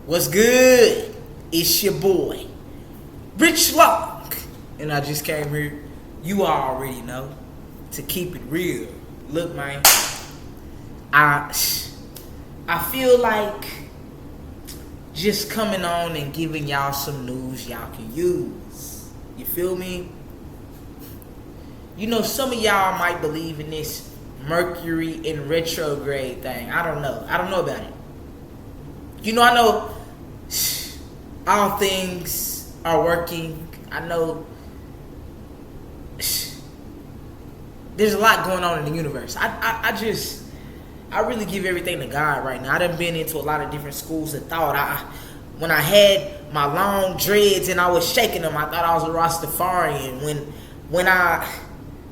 What's good? It's your boy, Rich Lock. And I just came here, you already know, to keep it real. Look, man, I feel like just coming on and giving y'all some news y'all can use. You feel me? You know, some of y'all might believe in this Mercury in retrograde thing. I don't know about it. You know, I know all things are working. I know there's a lot going on in the universe. I really give everything to God right now. I done been into a lot of different schools of thought. When I had my long dreads and I was shaking them, I thought I was a Rastafarian. When I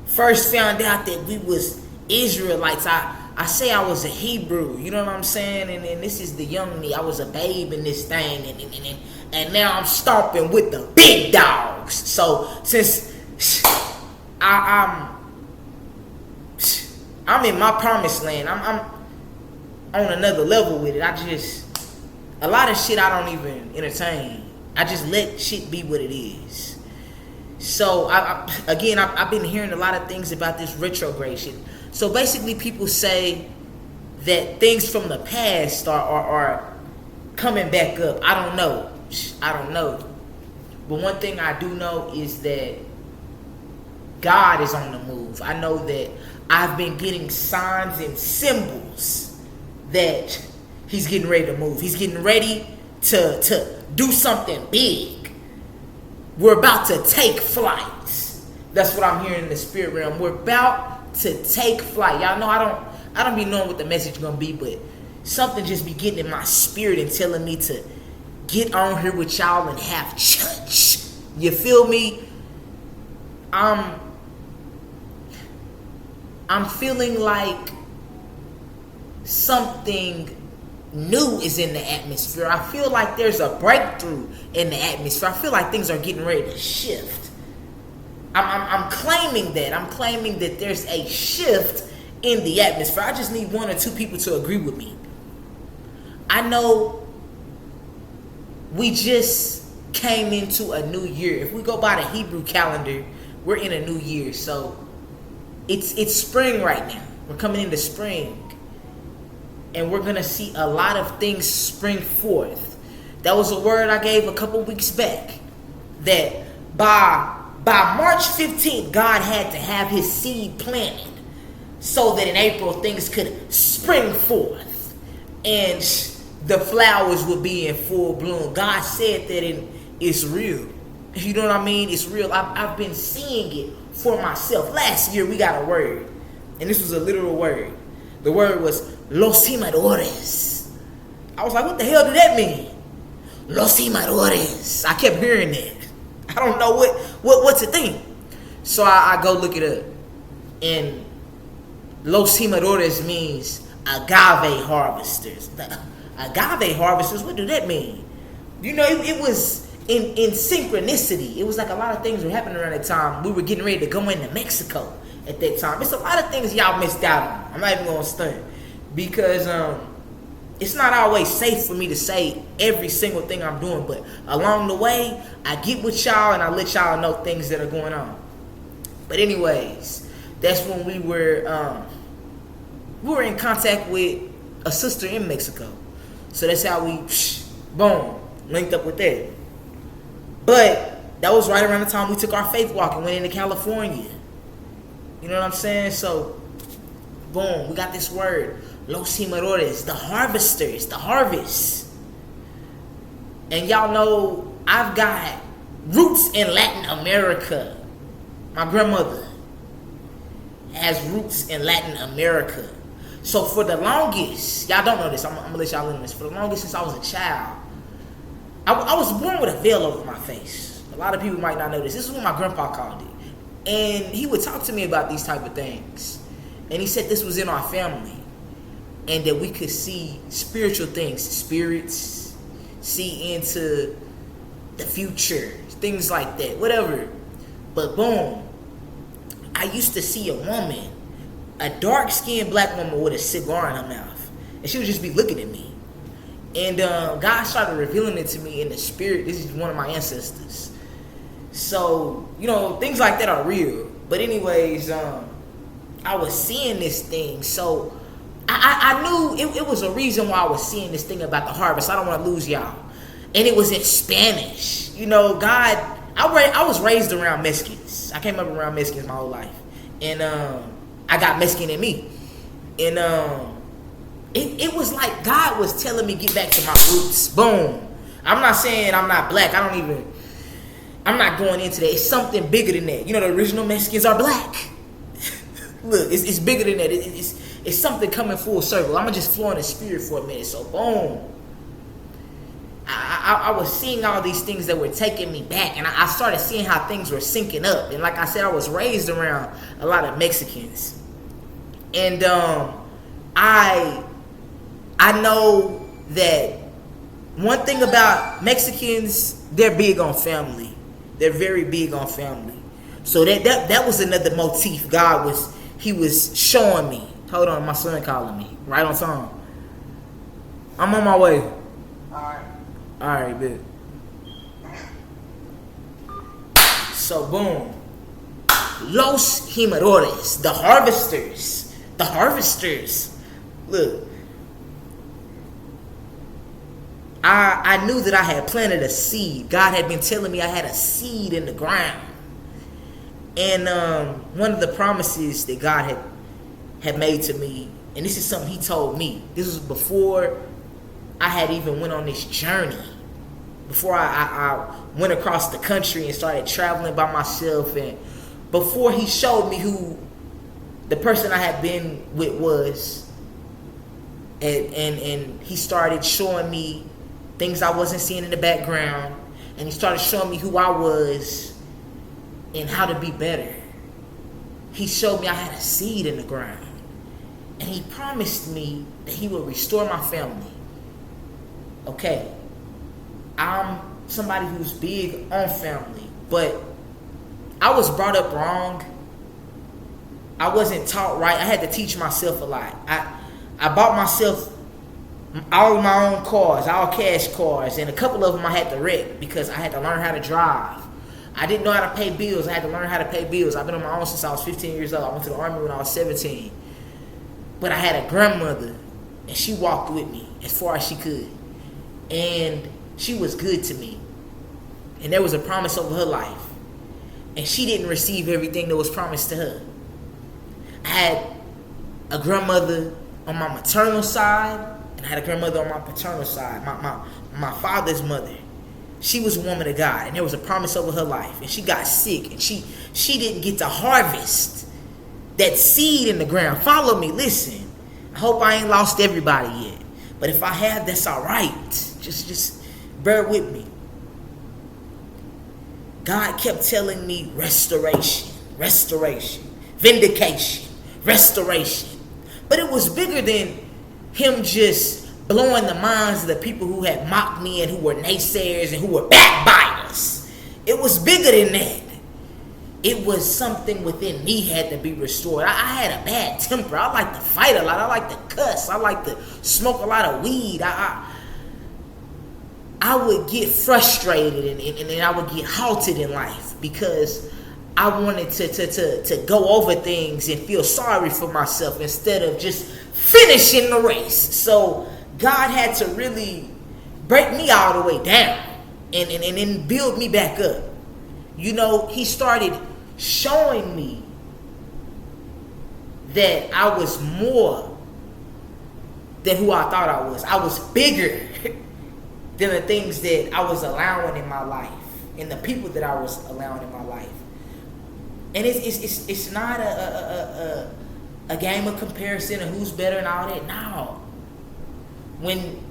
first found out that we was Israelites, I say I was a Hebrew. You know what I'm saying? And this is the young me. I was a babe in this thing, and now I'm stomping with the big dogs. So since I'm in my promised land, I'm on another level with it. A lot of shit I don't even entertain. I just let shit be what it is. So I've been hearing a lot of things about this retrograde shit. So basically, people say that things from the past are coming back up. I don't know. But one thing I do know is that God is on the move. I know that I've been getting signs and symbols that He's getting ready to move. He's getting ready to do something big. We're about to take flight. That's what I'm hearing in the spirit realm. We're about to take flight. Y'all know I don't be knowing what the message gonna be, but something just be getting in my spirit and telling me to get on here with y'all and have church. You feel me? I'm feeling like something new is in the atmosphere. I feel like there's a breakthrough in the atmosphere. I feel like things are getting ready to shift. I'm claiming that. I'm claiming that there's a shift in the atmosphere. I just need one or two people to agree with me. I know we just came into a new year. If we go by the Hebrew calendar, we're in a new year. So it's spring right now. We're coming into spring. And we're going to see a lot of things spring forth. That was a word I gave a couple weeks back. That by March 15th, God had to have His seed planted so that in April things could spring forth and the flowers would be in full bloom. God said that it's real. You know what I mean? It's real. I've been seeing it for myself. Last year we got a word, and this was a literal word. The word was Los Imadores. I was like, what the hell did that mean? Los Imadores. I kept hearing that. I don't know what's the thing. So I go look it up. And Los Imadores means agave harvesters. Agave harvesters, what do that mean? You know, it was in synchronicity. It was like a lot of things were happening around that time. We were getting ready to go into Mexico at that time. It's a lot of things y'all missed out on. I'm not even going to stunt. Because it's not always safe for me to say every single thing I'm doing. But along the way, I get with y'all and I let y'all know things that are going on. But anyways, that's when we were in contact with a sister in Mexico. So that's how we, boom, linked up with that. But that was right around the time we took our faith walk and went into California. You know what I'm saying? So, boom, we got this word. Los Imadores, the harvesters, the harvest. And y'all know I've got roots in Latin America. My grandmother has roots in Latin America. So for the longest, y'all don't know this, I'm going to let y'all in this. For the longest since I was a child, I was born with a veil over my face. A lot of people might not know this. This is what my grandpa called it. And he would talk to me about these type of things. And he said this was in our family. And that we could see spiritual things, spirits, see into the future, things like that, whatever. But boom, I used to see a woman, a dark-skinned black woman with a cigar in her mouth. And she would just be looking at me. And God started revealing it to me in the spirit. This is one of my ancestors. So, things like that are real. But anyways, I was seeing this thing. So I knew it was a reason why I was seeing this thing about the harvest. I don't want to lose y'all. And it was in Spanish. God, I was raised around Mexicans. I came up around Mexicans my whole life. And I got Mexican in me. And it was like God was telling me get back to my roots. Boom. I'm not saying I'm not black. I'm not going into that. It's something bigger than that. The original Mexicans are black. Look, it's bigger than that. It's something coming full circle. I'm going to just flow in the spirit for a minute. So, boom. I was seeing all these things that were taking me back. And I started seeing how things were syncing up. And like I said, I was raised around a lot of Mexicans. And I know that one thing about Mexicans, they're big on family. They're very big on family. So that was another motif God was showing me. Hold on, my son calling me. Right on time. I'm on my way. Alright, good. So boom. Los Jimadores, the harvesters. The harvesters. Look. I knew that I had planted a seed. God had been telling me I had a seed in the ground. And one of the promises that God had made to me, and this is something he told me. This was before I had even went on this journey. Before I went across the country and started traveling by myself. And before he showed me who the person I had been with was. And he started showing me things I wasn't seeing in the background. And he started showing me who I was and how to be better. He showed me I had a seed in the ground. And he promised me that he would restore my family. Okay, I'm somebody who's big on family, but I was brought up wrong. I wasn't taught right. I had to teach myself a lot. I bought myself all my own cars, all cash cars, and a couple of them I had to wreck because I had to learn how to drive. I didn't know how to pay bills. I had to learn how to pay bills. I've been on my own since I was 15 years old. I went to the army when I was 17. But I had a grandmother, and she walked with me as far as she could. And she was good to me. And there was a promise over her life. And she didn't receive everything that was promised to her. I had a grandmother on my maternal side, and I had a grandmother on my paternal side, my father's mother. She was a woman of God, and there was a promise over her life. And she got sick, and she didn't get to harvest that seed in the ground. Follow me, listen. I hope I ain't lost everybody yet. But if I have, that's all right. Just bear with me. God kept telling me restoration, vindication, restoration. But it was bigger than him just blowing the minds of the people who had mocked me and who were naysayers and who were backbiters. It was bigger than that. It was something within me had to be restored. I had a bad temper. I like to fight a lot. I like to cuss. I like to smoke a lot of weed. I would get frustrated and I would get halted in life because I wanted to go over things and feel sorry for myself instead of just finishing the race. So God had to really break me all the way down and then build me back up. He started showing me that I was more than who I thought I was. I was bigger than the things that I was allowing in my life and the people that I was allowing in my life. And it's not a game of comparison of who's better and all that. No. When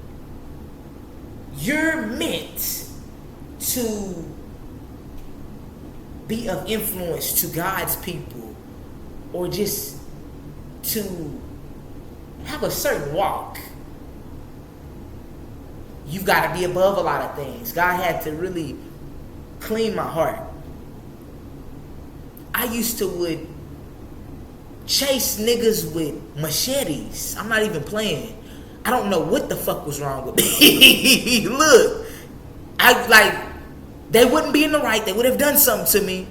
you're meant to be of influence to God's people or just to have a certain walk, you've got to be above a lot of things. God had to really clean my heart. I used to would chase niggas with machetes. I'm not even playing. I don't know what the fuck was wrong with me. Look, they wouldn't be in the right. They would have done something to me.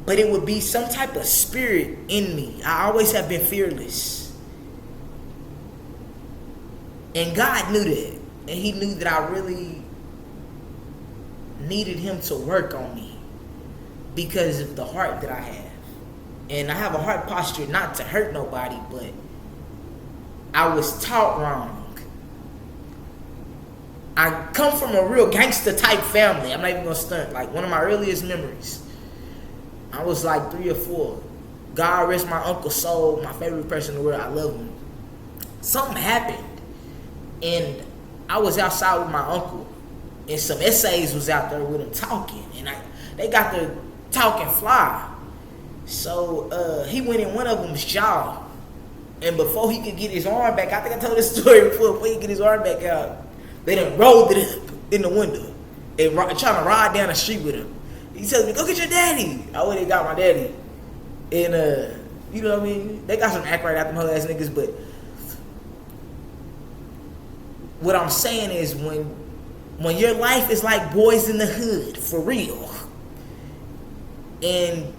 But it would be some type of spirit in me. I always have been fearless. And God knew that. And he knew that I really needed him to work on me because of the heart that I have. And I have a heart posture not to hurt nobody, but I was taught wrong. I come from a real gangster type family. I'm not even gonna stunt. Like, one of my earliest memories, I was like 3 or 4. God rest my uncle's soul, my favorite person in the world. I love him. Something happened, and I was outside with my uncle, and some essays was out there with him talking, and they got the talking fly. So he went in one of them's jaw, and before he could get his arm back, I think I told this story before he could get his arm back out, they done rolled it up in the window and trying to ride down the street with him. He tells me, "Go get your daddy." I went and got my daddy, and you know what I mean? They got some act right out them whole ass niggas, but what I'm saying is when your life is like Boys in the Hood, for real, and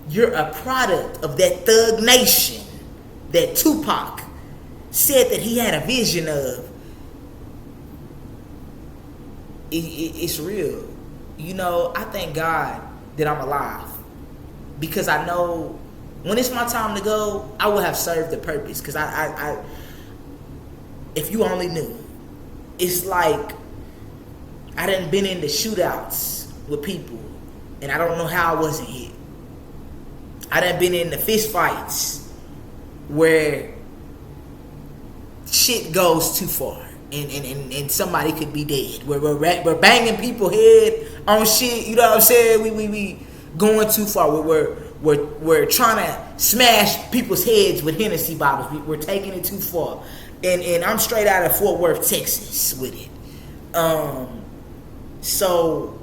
you're a product of that Thug Nation that Tupac said that he had a vision of, it's real. You know, I thank God that I'm alive, because I know when it's my time to go, I will have served the purpose. Because I if you only knew, it's like I done been in the shootouts with people, and I don't know how I wasn't hit. I done been in the fist fights where shit goes too far, and somebody could be dead. We're banging people head on shit. You know what I'm saying? We going too far. We're trying to smash people's heads with Hennessy bottles. We're taking it too far. And I'm straight out of Fort Worth, Texas with it. So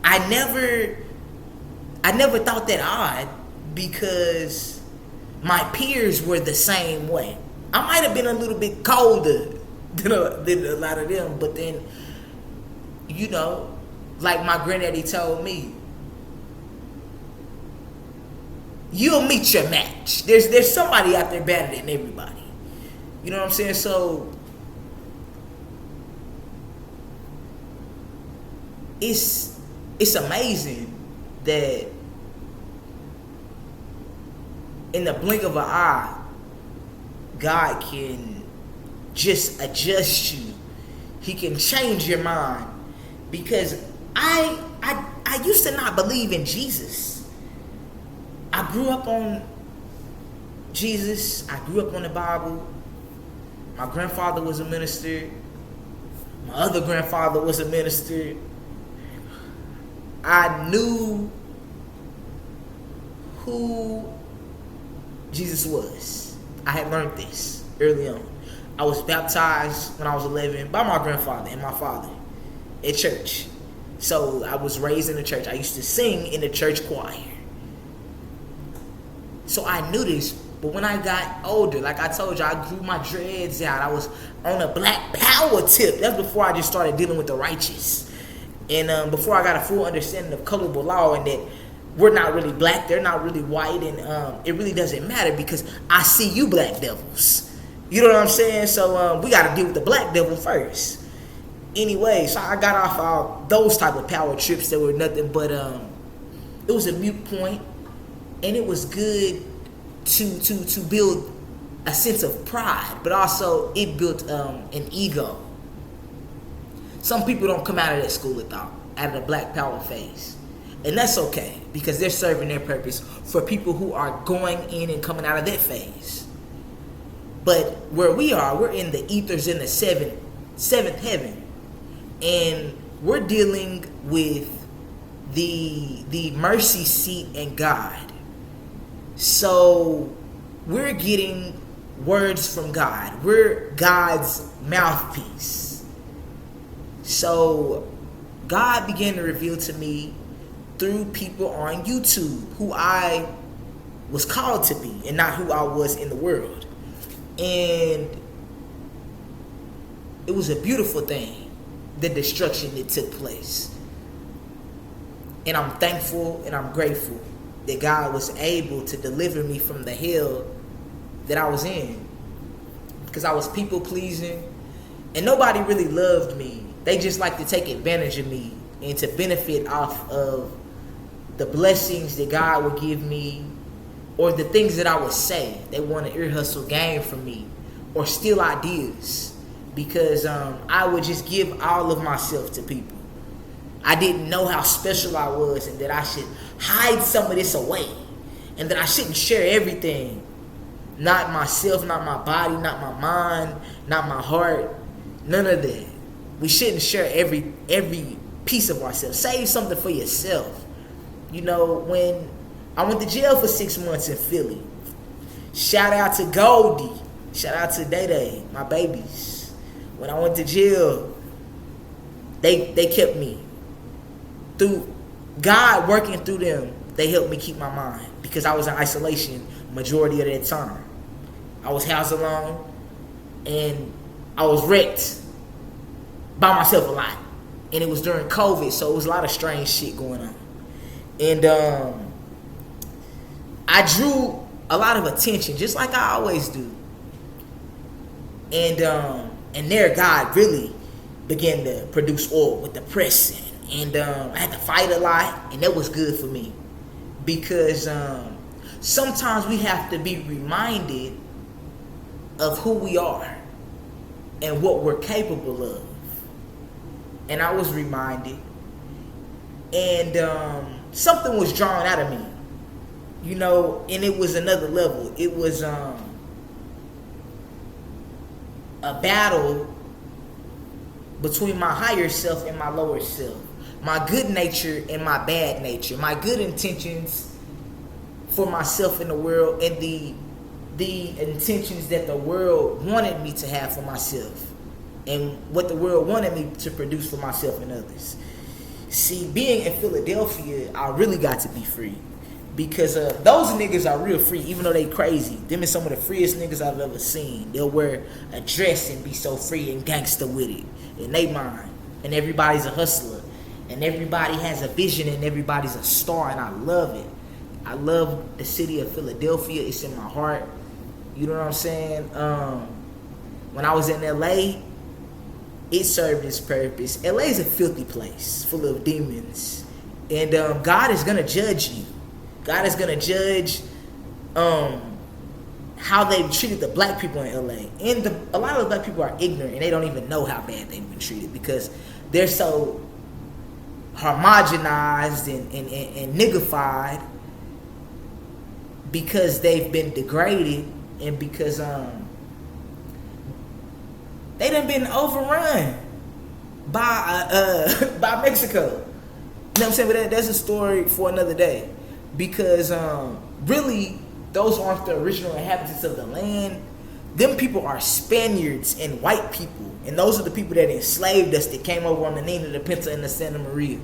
I never thought that odd, because my peers were the same way. I might have been a little bit colder than a lot of them, but then, you know, like my granddaddy told me, you'll meet your match. There's somebody out there better than everybody. You know what I'm saying? So it's amazing that in the blink of an eye, God can just adjust you. He can change your mind. Because I used to not believe in Jesus. I grew up on Jesus. I grew up on the Bible. My grandfather was a minister. My other grandfather was a minister. I knew who Jesus was. I had learned this early on. I was baptized when I was 11 by my grandfather and my father at church. So I was raised in the church. I used to sing in the church choir. So I knew this. But when I got older, like I told you, I grew my dreads out. I was on a black power tip. That's before I just started dealing with the righteous. And before I got a full understanding of colorable law, and that we're not really black, they're not really white, and it really doesn't matter, because I see you black devils. You know what I'm saying? So we got to deal with the black devil first. Anyway, so I got off all those type of power trips that were nothing but, it was a mute point, and it was good to build a sense of pride, but also it built an ego. Some people don't come out of that school of thought, out of the black power phase. And that's okay, because they're serving their purpose for people who are going in and coming out of that phase. But where we are, we're in the ethers, in the seventh heaven. And we're dealing with the mercy seat and God. So we're getting words from God. We're God's mouthpiece. So God began to reveal to me through people on YouTube who I was called to be, and not who I was in the world. And it was a beautiful thing, the destruction that took place. And I'm thankful and I'm grateful that God was able to deliver me from the hell that I was in. Because I was people pleasing and nobody really loved me. They just like to take advantage of me and to benefit off of the blessings that God would give me or the things that I would say. They want to ear hustle game from me or steal ideas because I would just give all of myself to people. I didn't know how special I was and that I should hide some of this away and that I shouldn't share everything. Not myself, not my body, not my mind, not my heart, none of that. We shouldn't share every piece of ourselves. Save something for yourself. You know, when I went to jail for 6 months in Philly, shout out to Goldie, shout out to Day Day, my babies. When I went to jail, they kept me. Through God working through them, they helped me keep my mind because I was in isolation majority of that time. I was housed alone and I was wrecked by myself a lot. And it was during COVID, so it was a lot of strange shit going on. And I drew a lot of attention, just like I always do. And there God really began to produce oil with the pressing. And I had to fight a lot, and that was good for me. Because sometimes we have to be reminded of who we are and what we're capable of. And I was reminded. And something was drawn out of me. You know, and it was another level. It was a battle between my higher self and my lower self. My good nature and my bad nature. My good intentions for myself in the world and the intentions that the world wanted me to have for myself. And what the world wanted me to produce for myself and others. See, being in Philadelphia, I really got to be free. Because those niggas are real free, even though they crazy. Them is some of the freest niggas I've ever seen. They'll wear a dress and be so free and gangster with it. In they mind. And everybody's a hustler. And everybody has a vision and everybody's a star. And I love it. I love the city of Philadelphia. It's in my heart. You know what I'm saying? When I was in LA, it served its purpose. LA is a filthy place full of demons. And God is going to judge you. God is going to judge how they've treated the black people in LA. And a lot of the black people are ignorant and they don't even know how bad they've been treated because they're so homogenized and niggified because they've been degraded and because they done been overrun by Mexico. You know what I'm saying? But that's a story for another day. Because really, those aren't the original inhabitants of the land. Them people are Spaniards and white people. And those are the people that enslaved us that came over on the Nina, the Pinta, and the Santa Maria.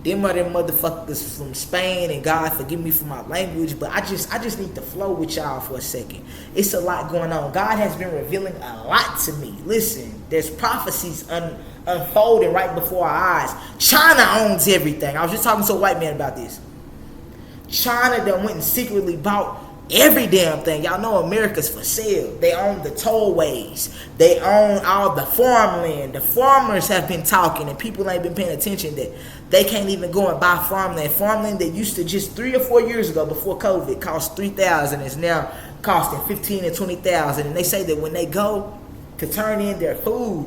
Them are them motherfuckers from Spain, and God forgive me for my language, but I just need to flow with y'all for a second. It's a lot going on. God has been revealing a lot to me. Listen, there's prophecies unfolding right before our eyes. China owns everything. I was just talking to a white man about this. China done went and secretly bought every damn thing. Y'all know America's for sale. They own the tollways. They own all the farmland. The farmers have been talking and people ain't been paying attention that they can't even go and buy farmland. Farmland that used to just 3 or 4 years ago before COVID cost $3,000 is now costing $15,000 and $20,000. And they say that when they go to turn in their food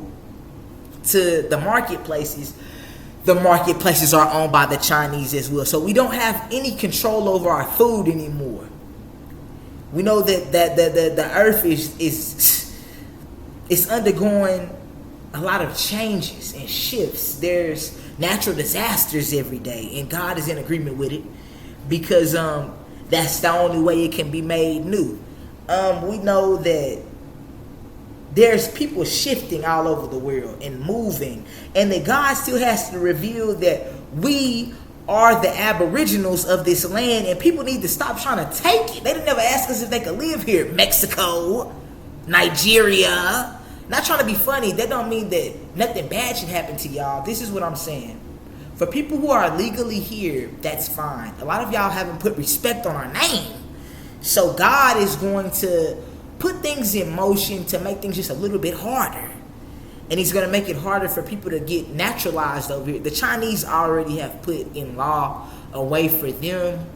to the marketplaces are owned by the Chinese as well. So we don't have any control over our food anymore. We know that the earth is undergoing a lot of changes and shifts. There's natural disasters every day, and God is in agreement with it because that's the only way it can be made new. We know that there's people shifting all over the world and moving, and that God still has to reveal that we are the aboriginals of this land, and people need to stop trying to take it. They didn't never ask us if they could live here, Mexico. Nigeria. Not trying to be funny. That don't mean that nothing bad should happen to y'all. This is what I'm saying. For people who are legally here, that's fine. A lot of y'all haven't put respect on our name. So God is going to put things in motion to make things just a little bit harder. And he's going to make it harder for people to get naturalized over here. The Chinese already have put in law a way for them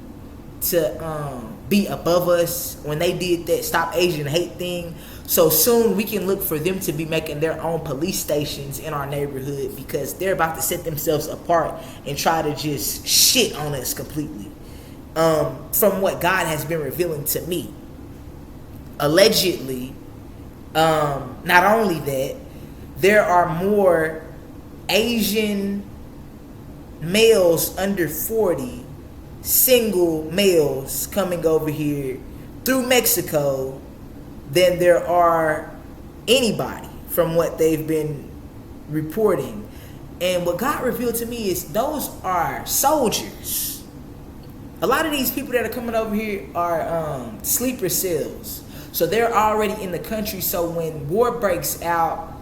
to be above us when they did that Stop Asian Hate thing. So soon we can look for them to be making their own police stations in our neighborhood, because they're about to set themselves apart and try to just shit on us completely. From what God has been revealing to me, allegedly, not only that, there are more Asian males under 40, single males, coming over here through Mexico than there are anybody, from what they've been reporting. And what God revealed to me is those are soldiers. A lot of these people that are coming over here are sleeper cells. So they're already in the country. So when war breaks out,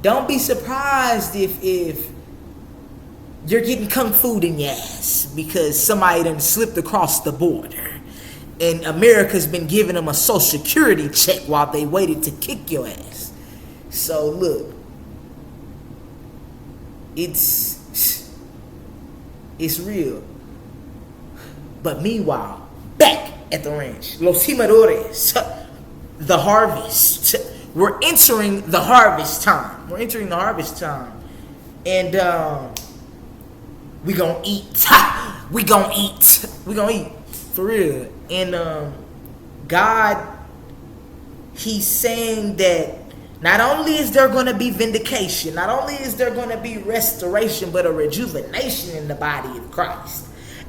don't be surprised if you're getting kung fu'd in your ass because somebody done slipped across the border. And America's been giving them a social security check while they waited to kick your ass. So look, it's real. But meanwhile, back at the ranch, Los Jimadores, the harvest. We're entering the harvest time. And we gonna eat. We gonna eat. For real. And God, he's saying that not only is there going to be vindication, not only is there going to be restoration, but a rejuvenation in the body of Christ.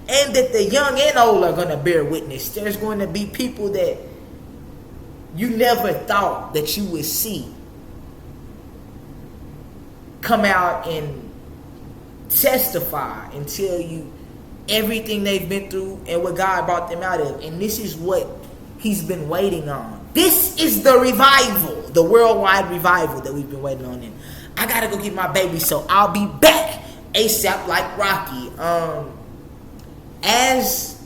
And that the young and old are going to bear witness. There's going to be people that you never thought that you would see come out and testify and tell you everything they've been through and what God brought them out of. And this is what he's been waiting on. This is the revival, the worldwide revival that we've been waiting on. And I gotta go get my baby, so I'll be back ASAP like Rocky. As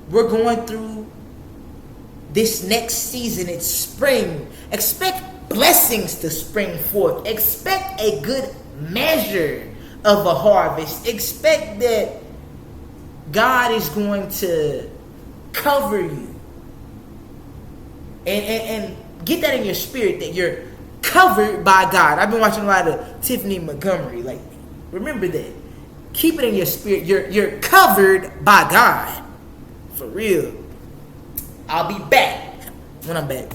we're going through this next season, it's spring. Expect blessings to spring forth. Expect a good measure of a harvest. Expect that God is going to cover you. And get that in your spirit, that you're covered by God. I've been watching a lot of Tiffany Montgomery lately. Remember that. Keep it in your spirit. You're covered by God. For real. I'll be back when I'm back.